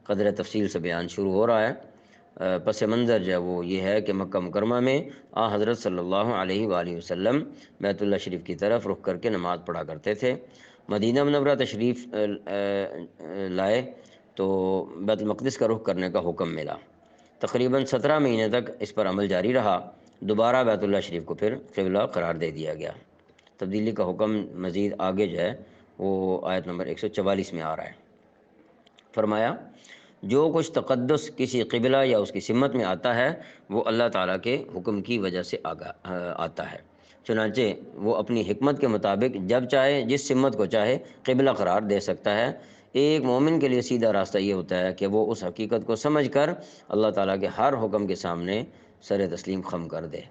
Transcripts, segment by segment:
قدر تفصیل سے بیان شروع ہو رہا ہے۔ پس منظر جو ہے وہ یہ ہے کہ مکہ مکرمہ میں حضرت صلی اللہ علیہ وآلہ وسلم بیت اللہ شریف کی طرف رخ کر کے نماز پڑھا کرتے تھے۔ مدینہ منورہ تشریف لائے تو بیت المقدس کا رخ کرنے کا حکم ملا۔ تقریباً 17 مہینے تک اس پر عمل جاری رہا۔ دوبارہ بیت اللہ شریف کو پھر قبلہ قرار دے دیا گیا۔ تبدیلی کا حکم مزید آگے جو ہے وہ آیت نمبر 144 میں آ رہا ہے۔ فرمایا جو کچھ تقدس کسی قبلہ یا اس کی سمت میں آتا ہے وہ اللہ تعالیٰ کے حکم کی وجہ سے آتا ہے، چنانچہ وہ اپنی حکمت کے مطابق جب چاہے جس سمت کو چاہے قبلہ قرار دے سکتا ہے۔ ایک مومن کے لیے سیدھا راستہ یہ ہوتا ہے کہ وہ اس حقیقت کو سمجھ کر اللہ تعالیٰ کے ہر حکم کے سامنے سر تسلیم خم کر دے۔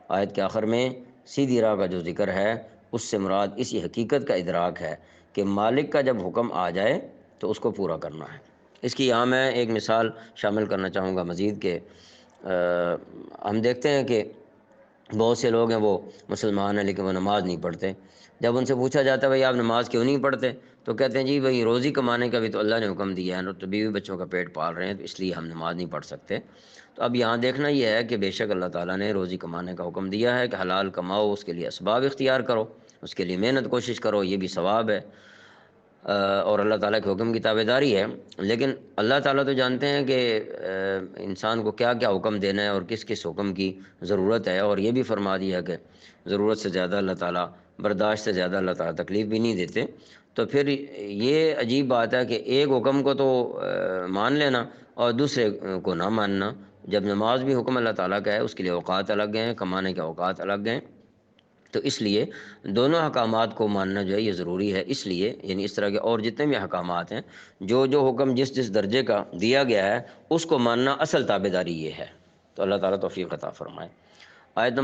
آیت کے آخر میں سیدھی راہ کا جو ذکر ہے اس سے مراد اسی حقیقت کا ادراک ہے کہ مالک کا جب حکم آ جائے تو اس کو پورا کرنا ہے۔ اس کی یہاں میں ایک مثال شامل کرنا چاہوں گا مزید کہ ہم دیکھتے ہیں کہ بہت سے لوگ ہیں وہ مسلمان ہیں لیکن وہ نماز نہیں پڑھتے۔ جب ان سے پوچھا جاتا ہے بھائی آپ نماز کیوں نہیں پڑھتے تو کہتے ہیں جی بھائی روزی کمانے کا بھی تو اللہ نے حکم دیا ہے نا، تو بیوی بچوں کا پیٹ پال رہے ہیں تو اس لیے ہم نماز نہیں پڑھ سکتے۔ تو اب یہاں دیکھنا یہ ہے کہ بے شک اللہ تعالیٰ نے روزی کمانے کا حکم دیا ہے کہ حلال کماؤ، اس کے لیے اسباب اختیار کرو، اس کے لیے محنت کوشش کرو، یہ بھی ثواب ہے اور اللہ تعالیٰ کے حکم کی تابعداری ہے۔ لیکن اللہ تعالیٰ تو جانتے ہیں کہ انسان کو کیا کیا حکم دینا ہے اور کس کس حکم کی ضرورت ہے، اور یہ بھی فرما دیا کہ ضرورت سے زیادہ اللہ تعالیٰ، برداشت سے زیادہ اللہ تعالیٰ تکلیف بھی نہیں دیتے۔ تو پھر یہ عجیب بات ہے کہ ایک حکم کو تو مان لینا اور دوسرے کو نہ ماننا۔ جب نماز بھی حکم اللہ تعالیٰ کا ہے، اس کے لیے اوقات الگ ہیں، کمانے کے اوقات الگ ہیں، تو اس لیے دونوں احکامات کو ماننا جو ہے یہ ضروری ہے۔ اس لیے یعنی اس طرح کے اور جتنے بھی احکامات ہیں، جو جو حکم جس جس درجے کا دیا گیا ہے اس کو ماننا اصل تابعداری یہ ہے۔ تو اللہ تعالیٰ توفیق عطا فرمائے۔ آیت